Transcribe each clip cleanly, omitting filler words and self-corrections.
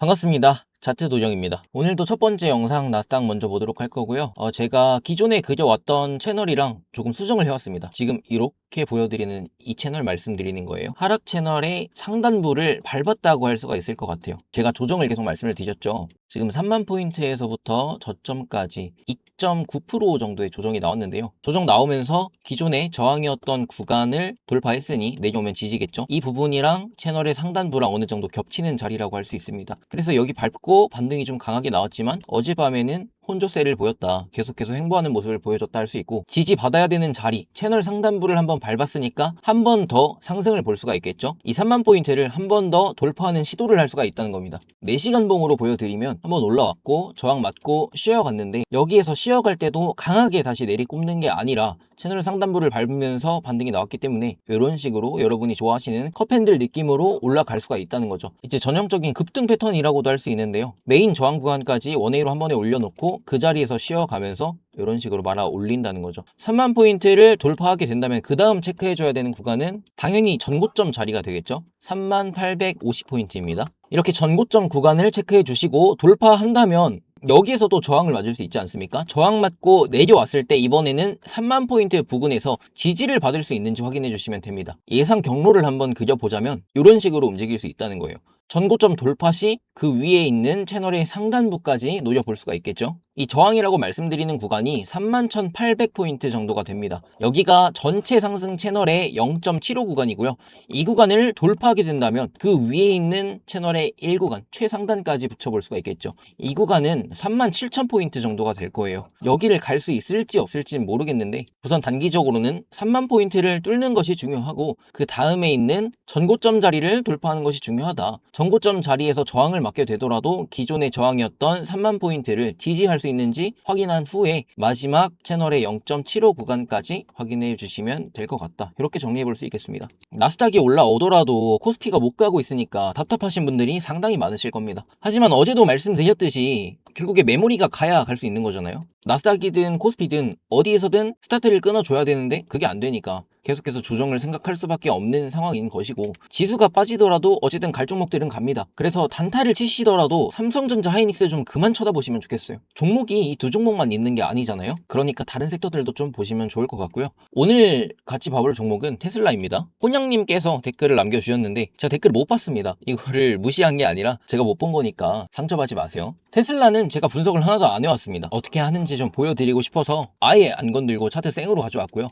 반갑습니다. 자트도정입니다. 오늘도 첫 번째 영상 나스닥 먼저 보도록 할 거고요. 제가 기존에 그려왔던 채널이랑 조금 수정을 해왔습니다. 지금 이렇게 보여드리는 이 채널 말씀드리는 거예요. 하락 채널의 상단부를 밟았다고 할 수가 있을 것 같아요. 제가 조정을 계속 말씀을 드렸죠. 지금 3만 포인트에서부터 저점까지 2.9% 정도의 조정이 나왔는데요. 조정 나오면서 기존의 저항이었던 구간을 돌파했으니 내려오면 지지겠죠. 이 부분이랑 채널의 상단부랑 어느 정도 겹치는 자리라고 할 수 있습니다. 그래서 여기 밟고 반등이 좀 강하게 나왔지만 어젯밤에는 혼조세를 보였다. 계속해서 횡보하는 모습을 보여줬다 할 수 있고, 지지받아야 되는 자리, 채널 상단부를 한번 밟았으니까 한 번 더 상승을 볼 수가 있겠죠. 이 3만 포인트를 한 번 더 돌파하는 시도를 할 수가 있다는 겁니다. 4시간 봉으로 보여드리면 한번 올라왔고 저항 맞고 쉬어갔는데, 여기에서 쉬어갈 때도 강하게 다시 내리꼽는 게 아니라 채널 상단부를 밟으면서 반등이 나왔기 때문에 이런 식으로 여러분이 좋아하시는 컵핸들 느낌으로 올라갈 수가 있다는 거죠. 이제 전형적인 급등 패턴이라고도 할 수 있는데요. 메인 저항 구간까지 원웨이로 한 번에 올려놓고 그 자리에서 쉬어가면서 이런 식으로 말아 올린다는 거죠. 3만 포인트를 돌파하게 된다면 그 다음 체크해줘야 되는 구간은 당연히 전고점 자리가 되겠죠. 3만 850포인트입니다. 이렇게 전고점 구간을 체크해 주시고 돌파한다면 여기에서도 저항을 맞을 수 있지 않습니까? 저항 맞고 내려왔을 때 이번에는 3만 포인트 부근에서 지지를 받을 수 있는지 확인해 주시면 됩니다. 예상 경로를 한번 그려보자면 이런 식으로 움직일 수 있다는 거예요. 전고점 돌파 시 그 위에 있는 채널의 상단부까지 노려볼 수가 있겠죠. 이 저항이라고 말씀드리는 구간이 31,800포인트 정도가 됩니다. 여기가 전체 상승 채널의 0.75 구간이고요. 이 구간을 돌파하게 된다면 그 위에 있는 채널의 1구간, 최상단까지 붙여볼 수가 있겠죠. 이 구간은 37,000포인트 정도가 될 거예요. 여기를 갈 수 있을지 없을지는 모르겠는데 우선 단기적으로는 3만 포인트를 뚫는 것이 중요하고 그 다음에 있는 전고점 자리를 돌파하는 것이 중요하다. 전고점 자리에서 저항을 맞게 되더라도 기존의 저항이었던 3만 포인트를 지지할 수 있는지 확인한 후에 마지막 채널의 0.75 구간까지 확인해 주시면 될 것 같다. 이렇게 정리해 볼 수 있겠습니다. 나스닥이 올라오더라도 코스피가 못 가고 있으니까 답답하신 분들이 상당히 많으실 겁니다. 하지만 어제도 말씀드렸듯이 결국에 메모리가 가야 갈 수 있는 거잖아요. 나스닥이든 코스피든 어디에서든 스타트를 끊어줘야 되는데 그게 안 되니까 계속해서 조정을 생각할 수밖에 없는 상황인 것이고, 지수가 빠지더라도 어쨌든 갈 종목들은 갑니다. 그래서 단타를 치시더라도 삼성전자, 하이닉스 좀 그만 쳐다보시면 좋겠어요. 종목이 이 두 종목만 있는 게 아니잖아요. 그러니까 다른 섹터들도 좀 보시면 좋을 것 같고요. 오늘 같이 봐볼 종목은 테슬라입니다. 혼양님께서 댓글을 남겨주셨는데 제가 댓글 못 봤습니다. 이거를 무시한 게 아니라 제가 못 본 거니까 상처받지 마세요. 테슬라는 제가 분석을 하나도 안 해왔습니다. 어떻게 하는지 좀 보여드리고 싶어서 아예 안 건들고 차트 생으로 가져왔고요.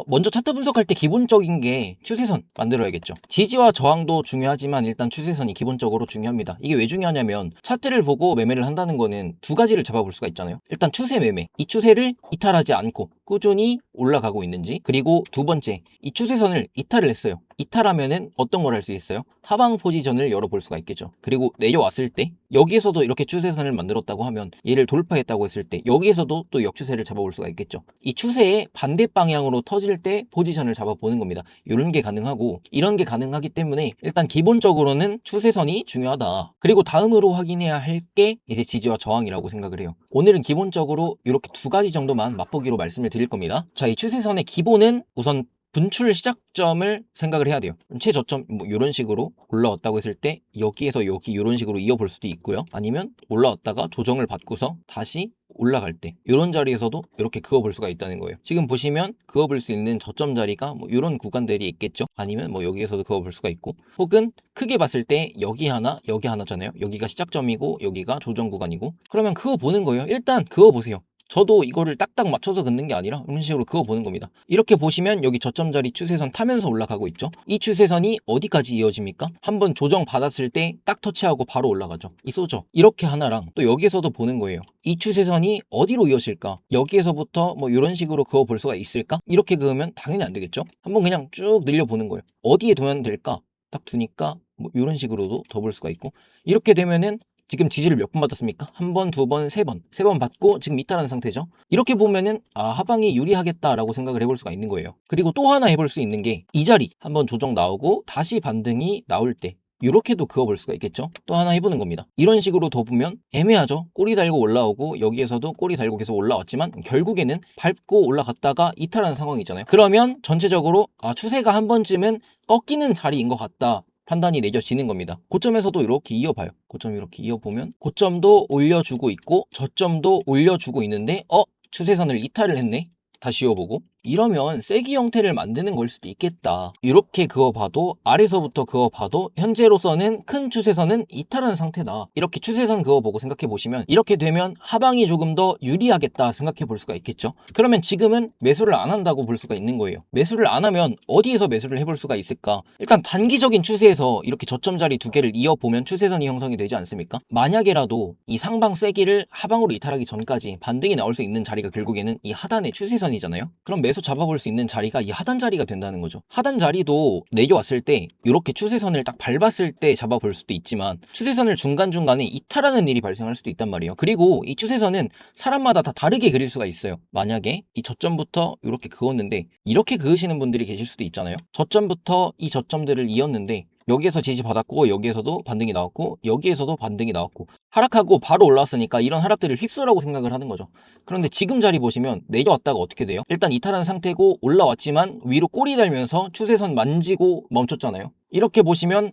먼저 차트 분석할 때 기본적인 게 추세선 만들어야겠죠. 지지와 저항도 중요하지만 일단 추세선이 기본적으로 중요합니다. 이게 왜 중요하냐면 차트를 보고 매매를 한다는 거는 두 가지를 잡아볼 수가 있잖아요. 일단 추세 매매, 이 추세를 이탈하지 않고 꾸준히 올라가고 있는지, 그리고 두 번째, 이 추세선을 이탈을 했어요. 이탈하면은 어떤 걸 할 수 있어요? 하방 포지션을 열어볼 수가 있겠죠. 그리고 내려왔을 때 여기에서도 이렇게 추세선을 만들었다고 하면 얘를 돌파했다고 했을 때 여기에서도 또 역추세를 잡아볼 수가 있겠죠. 이 추세의 반대 방향으로 터질 때 포지션을 잡아보는 겁니다. 이런 게 가능하고 이런 게 가능하기 때문에 일단 기본적으로는 추세선이 중요하다. 그리고 다음으로 확인해야 할 게 이제 지지와 저항이라고 생각을 해요. 오늘은 기본적으로 이렇게 두 가지 정도만 맛보기로 말씀을 드릴 겁니다. 자, 이 추세선의 기본은 우선 분출 시작점을 생각을 해야 돼요. 최저점 뭐 이런 식으로 올라왔다고 했을 때 여기에서 여기 이런 식으로 이어볼 수도 있고요. 아니면 올라왔다가 조정을 받고서 다시 올라갈 때 이런 자리에서도 이렇게 그어볼 수가 있다는 거예요. 지금 보시면 그어볼 수 있는 저점 자리가 뭐 이런 구간들이 있겠죠. 아니면 뭐 여기에서도 그어볼 수가 있고, 혹은 크게 봤을 때 여기 하나 여기 하나잖아요. 여기가 시작점이고 여기가 조정 구간이고, 그러면 그어보는 거예요. 일단 그어보세요. 저도 이거를 딱딱 맞춰서 긋는 게 아니라 이런 식으로 그어보는 겁니다. 이렇게 보시면 여기 저점 자리 추세선 타면서 올라가고 있죠. 이 추세선이 어디까지 이어집니까? 한번 조정 받았을 때 딱 터치하고 바로 올라가죠. 이 쏘죠. 이렇게 하나랑 또 여기에서도 보는 거예요. 이 추세선이 어디로 이어질까? 여기에서부터 뭐 이런 식으로 그어볼 수가 있을까? 이렇게 그으면 당연히 안 되겠죠. 한번 그냥 쭉 늘려보는 거예요. 어디에 두면 될까? 딱 두니까 뭐 이런 식으로도 더 볼 수가 있고, 이렇게 되면은 지금 지지를 몇 번 받았습니까? 한 번, 두 번, 세 번. 세 번 받고 지금 이탈하는 상태죠. 이렇게 보면은 하방이 유리하겠다라고 생각을 해볼 수가 있는 거예요. 그리고 또 하나 해볼 수 있는 게 이 자리 한번 조정 나오고 다시 반등이 나올 때 이렇게도 그어볼 수가 있겠죠. 또 하나 해보는 겁니다. 이런 식으로 더 보면 애매하죠. 꼬리 달고 올라오고 여기에서도 꼬리 달고 계속 올라왔지만 결국에는 밟고 올라갔다가 이탈하는 상황이잖아요. 그러면 전체적으로 추세가 한 번쯤은 꺾이는 자리인 것 같다 판단이 내려지는 겁니다. 고점에서도 이렇게 이어봐요. 고점 이렇게 이어보면 고점도 올려주고 있고 저점도 올려주고 있는데 추세선을 이탈을 했네. 다시 이어보고 이러면 세기 형태를 만드는 걸 수도 있겠다. 이렇게 그어봐도 아래서부터 그어봐도 현재로서는 큰 추세선은 이탈한 상태다. 이렇게 추세선 그어보고 생각해보시면 이렇게 되면 하방이 조금 더 유리하겠다 생각해 볼 수가 있겠죠. 그러면 지금은 매수를 안 한다고 볼 수가 있는 거예요. 매수를 안 하면 어디에서 매수를 해볼 수가 있을까? 일단 단기적인 추세에서 이렇게 저점 자리 두 개를 이어보면 추세선이 형성이 되지 않습니까? 만약에라도 이 상방 세기를 하방으로 이탈하기 전까지 반등이 나올 수 있는 자리가 결국에는 이 하단의 추세선이잖아요. 그럼 매수 잡아볼 수 있는 자리가 이 하단 자리가 된다는 거죠. 하단 자리도 내려왔을 때 이렇게 추세선을 딱 밟았을 때 잡아볼 수도 있지만 추세선을 중간중간에 이탈하는 일이 발생할 수도 있단 말이에요. 그리고 이 추세선은 사람마다 다 다르게 그릴 수가 있어요. 만약에 이 저점부터 이렇게 그었는데 이렇게 그으시는 분들이 계실 수도 있잖아요. 저점부터 이 저점들을 이었는데 여기에서 지지받았고 여기에서도 반등이 나왔고 여기에서도 반등이 나왔고 하락하고 바로 올라왔으니까 이런 하락들을 휩쓸라고 생각을 하는 거죠. 그런데 지금 자리 보시면 내려왔다가 어떻게 돼요? 일단 이탈한 상태고 올라왔지만 위로 꼬리 달면서 추세선 만지고 멈췄잖아요. 이렇게 보시면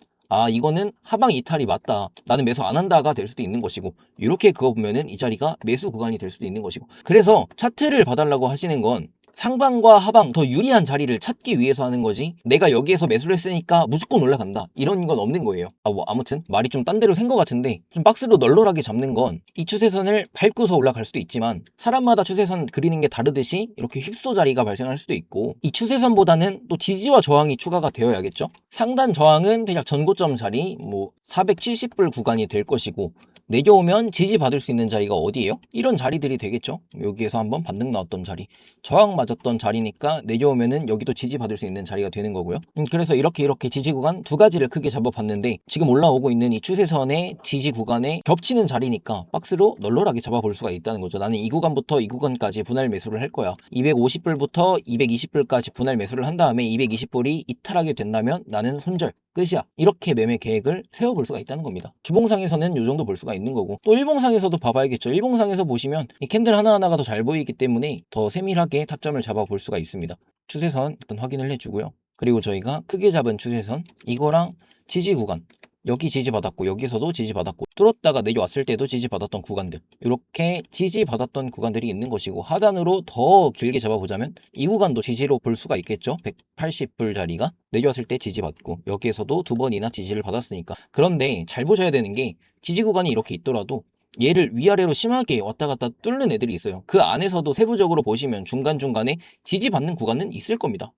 이거는 하방 이탈이 맞다. 나는 매수 안 한다가 될 수도 있는 것이고 이렇게 그어보면은 이 자리가 매수 구간이 될 수도 있는 것이고 그래서 차트를 봐달라고 하시는 건 상방과 하방 더 유리한 자리를 찾기 위해서 하는 거지 내가 여기에서 매수를 했으니까 무조건 올라간다 이런 건 없는 거예요. 아무튼 말이 좀 딴 데로 샌 것 같은데 좀 박스로 널널하게 잡는 건 이 추세선을 밟고서 올라갈 수도 있지만 사람마다 추세선 그리는 게 다르듯이 이렇게 휩소 자리가 발생할 수도 있고 이 추세선보다는 또 지지와 저항이 추가가 되어야겠죠. 상단 저항은 대략 전고점 자리 470불 구간이 될 것이고 내려오면 지지받을 수 있는 자리가 어디예요? 이런 자리들이 되겠죠. 여기에서 한번 반등 나왔던 자리 저항 맞았던 자리니까 내려오면은 여기도 지지받을 수 있는 자리가 되는 거고요. 그래서 이렇게 지지 구간 두 가지를 크게 잡아봤는데 지금 올라오고 있는 이 추세선의 지지 구간에 겹치는 자리니까 박스로 널널하게 잡아볼 수가 있다는 거죠. 나는 이 구간부터 이 구간까지 분할 매수를 할 거야. 250불부터 220불까지 분할 매수를 한 다음에 220불이 이탈하게 된다면 나는 손절 끝이야. 이렇게 매매 계획을 세워볼 수가 있다는 겁니다. 주봉상에서는 이 정도 볼 수가 있는 거고 또 일봉상에서도 봐봐야겠죠. 일봉상에서 보시면 이 캔들 하나하나가 더 잘 보이기 때문에 더 세밀하게 타점을 잡아볼 수가 있습니다. 추세선 일단 확인을 해주고요. 그리고 저희가 크게 잡은 추세선 이거랑 지지 구간 여기 지지받았고 여기서도 지지받았고 뚫었다가 내려왔을 때도 지지받았던 구간들 이렇게 지지받았던 구간들이 있는 것이고 하단으로 더 길게 잡아보자면 이 구간도 지지로 볼 수가 있겠죠. 180불 자리가 내려왔을 때 지지받고 여기에서도 두 번이나 지지를 받았으니까 그런데 잘 보셔야 되는 게 지지 구간이 이렇게 있더라도 얘를 위아래로 심하게 왔다 갔다 뚫는 애들이 있어요. 그 안에서도 세부적으로 보시면 중간중간에 지지받는 구간은 있을 겁니다.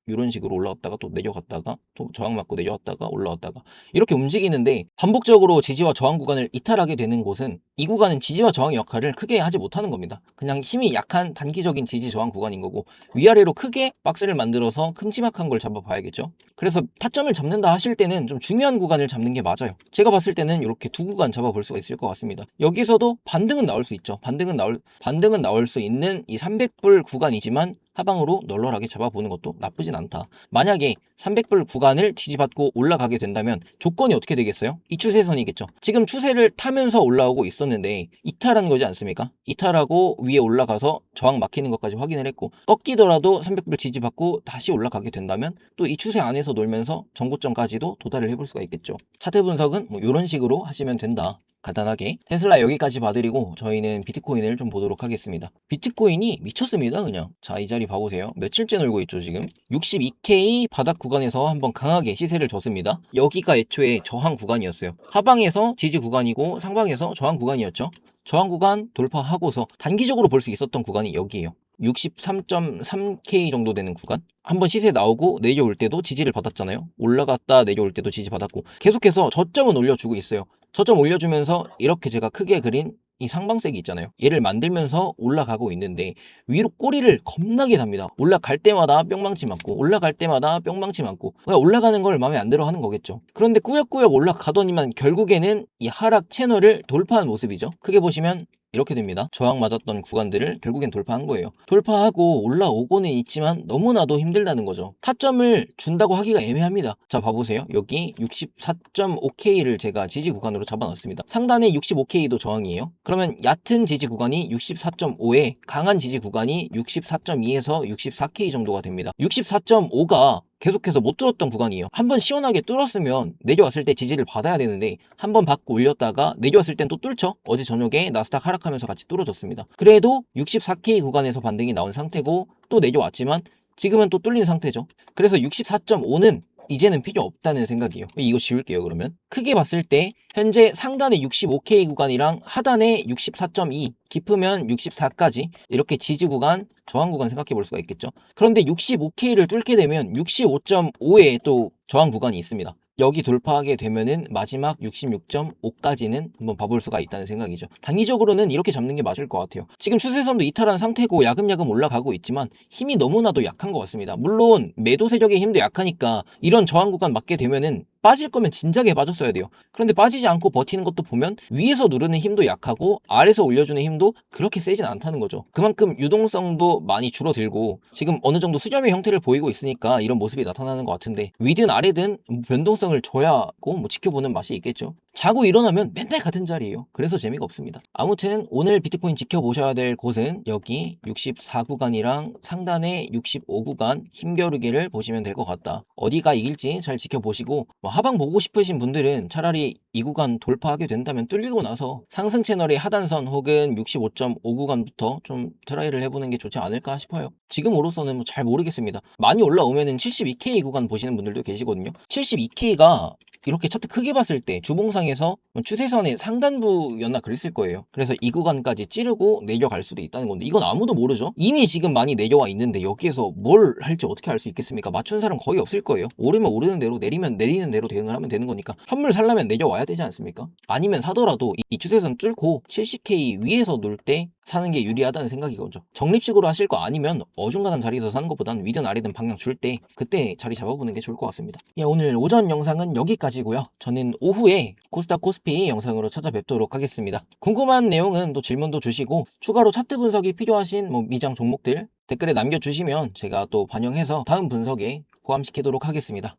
이런 식으로 올라왔다가 또 내려갔다가 또 저항 맞고 내려왔다가 올라왔다가 이렇게 움직이는데 반복적으로 지지와 저항 구간을 이탈하게 되는 곳은 이 구간은 지지와 저항의 역할을 크게 하지 못하는 겁니다. 그냥 힘이 약한 단기적인 지지 저항 구간인 거고 위아래로 크게 박스를 만들어서 큼지막한 걸 잡아봐야겠죠. 그래서 타점을 잡는다 하실 때는 좀 중요한 구간을 잡는 게 맞아요. 제가 봤을 때는 이렇게 두 구간 잡아볼 수가 있을 것 같습니다. 여기서도 반등은 나올 수 있죠. 반등은 나올 수 있는 이 300불 구간이지만 하방으로 널널하게 잡아보는 것도 나쁘진 않다. 만약에 300불 구간을 지지받고 올라가게 된다면 조건이 어떻게 되겠어요? 이 추세선이겠죠. 지금 추세를 타면서 올라오고 있었는데 이탈한 거지 않습니까? 이탈하고 위에 올라가서 저항 막히는 것까지 확인을 했고 꺾이더라도 300불 지지받고 다시 올라가게 된다면 또 이 추세 안에서 놀면서 정고점까지도 도달을 해볼 수가 있겠죠. 차트 분석은 이런 식으로 하시면 된다. 간단하게 테슬라 여기까지 봐드리고 저희는 비트코인을 좀 보도록 하겠습니다. 비트코인이 미쳤습니다. 그냥 자, 이 자리 봐보세요. 며칠째 놀고 있죠. 지금 62K 바닥 구간에서 한번 강하게 시세를 줬습니다. 여기가 애초에 저항 구간이었어요. 하방에서 지지 구간이고 상방에서 저항 구간이었죠. 저항 구간 돌파하고서 단기적으로 볼 수 있었던 구간이 여기예요. 63.3K 정도 되는 구간 한번 시세 나오고 내려올 때도 지지를 받았잖아요. 올라갔다 내려올 때도 지지 받았고 계속해서 저점은 올려주고 있어요. 저점 올려주면서 이렇게 제가 크게 그린 이 상방색이 있잖아요. 얘를 만들면서 올라가고 있는데 위로 꼬리를 겁나게 답니다. 올라갈 때마다 뿅망치 맞고 올라갈 때마다 뿅망치 맞고 그냥 올라가는 걸 마음에 안 들어 하는 거겠죠. 그런데 꾸역꾸역 올라가더니만 결국에는 이 하락 채널을 돌파한 모습이죠. 크게 보시면 이렇게 됩니다. 저항 맞았던 구간들을 결국엔 돌파한 거예요. 돌파하고 올라오고는 있지만 너무나도 힘들다는 거죠. 타점을 준다고 하기가 애매합니다. 자, 봐보세요. 여기 64.5K를 제가 지지 구간으로 잡아놨습니다. 상단에 65K도 저항이에요. 그러면 얕은 지지 구간이 64.5에 강한 지지 구간이 64.2에서 64K 정도가 됩니다. 64.5가 계속해서 못 뚫었던 구간이에요. 한번 시원하게 뚫었으면 내려왔을 때 지지를 받아야 되는데 한번 받고 올렸다가 내려왔을 땐 또 뚫죠. 어제 저녁에 나스닥 하락하면서 같이 뚫어졌습니다. 그래도 64K 구간에서 반등이 나온 상태고 또 내려왔지만 지금은 또 뚫린 상태죠. 그래서 64.5는 이제는 필요 없다는 생각이에요. 이거 지울게요. 그러면 크게 봤을 때 현재 상단의 65K 구간이랑 하단의 64.2, 깊으면 64까지 이렇게 지지 구간, 저항 구간 생각해 볼 수가 있겠죠. 그런데 65K를 뚫게 되면 65.5에 또 저항 구간이 있습니다. 여기 돌파하게 되면은 마지막 66.5까지는 한번 봐볼 수가 있다는 생각이죠. 단기적으로는 이렇게 잡는 게 맞을 것 같아요. 지금 추세선도 이탈한 상태고 야금야금 올라가고 있지만 힘이 너무나도 약한 것 같습니다. 물론 매도 세력의 힘도 약하니까 이런 저항 구간 맞게 되면은 빠질 거면 진작에 빠졌어야 돼요. 그런데 빠지지 않고 버티는 것도 보면 위에서 누르는 힘도 약하고 아래에서 올려주는 힘도 그렇게 세진 않다는 거죠. 그만큼 유동성도 많이 줄어들고 지금 어느 정도 수렴의 형태를 보이고 있으니까 이런 모습이 나타나는 것 같은데 위든 아래든 변동성을 줘야 하고 지켜보는 맛이 있겠죠. 자고 일어나면 맨날 같은 자리예요. 그래서 재미가 없습니다. 아무튼 오늘 비트코인 지켜보셔야 될 곳은 여기 64구간이랑 상단의 65구간 힘겨루기를 보시면 될 것 같다. 어디가 이길지 잘 지켜보시고 하방 보고 싶으신 분들은 차라리 이 구간 돌파하게 된다면 뚫리고 나서 상승 채널의 하단선 혹은 65.5구간부터 좀 트라이를 해보는 게 좋지 않을까 싶어요. 지금으로서는 잘 모르겠습니다. 많이 올라오면은 72K 구간 보시는 분들도 계시거든요. 72K가 이렇게 차트 크게 봤을 때 주봉상에서 추세선의 상단부였나 그랬을 거예요. 그래서 이 구간까지 찌르고 내려갈 수도 있다는 건데 이건 아무도 모르죠. 이미 지금 많이 내려와 있는데 여기에서 뭘 할지 어떻게 알 수 있겠습니까? 맞춘 사람 거의 없을 거예요. 오르면 오르는 대로 내리면 내리는 대로 대응을 하면 되는 거니까 현물 살려면 내려와야 되지 않습니까? 아니면 사더라도 이 추세선 뚫고 70K 위에서 놀 때 사는 게 유리하다는 생각이거든요. 적립식으로 하실 거 아니면 어중간한 자리에서 사는 것보단 위든 아래든 방향 줄 때 그때 자리 잡아보는 게 좋을 것 같습니다. 예, 오늘 오전 영상은 여기까지고요. 저는 오후에 코스닥 코스피 영상으로 찾아뵙도록 하겠습니다. 궁금한 내용은 또 질문도 주시고 추가로 차트 분석이 필요하신 미장 종목들 댓글에 남겨주시면 제가 또 반영해서 다음 분석에 포함시키도록 하겠습니다.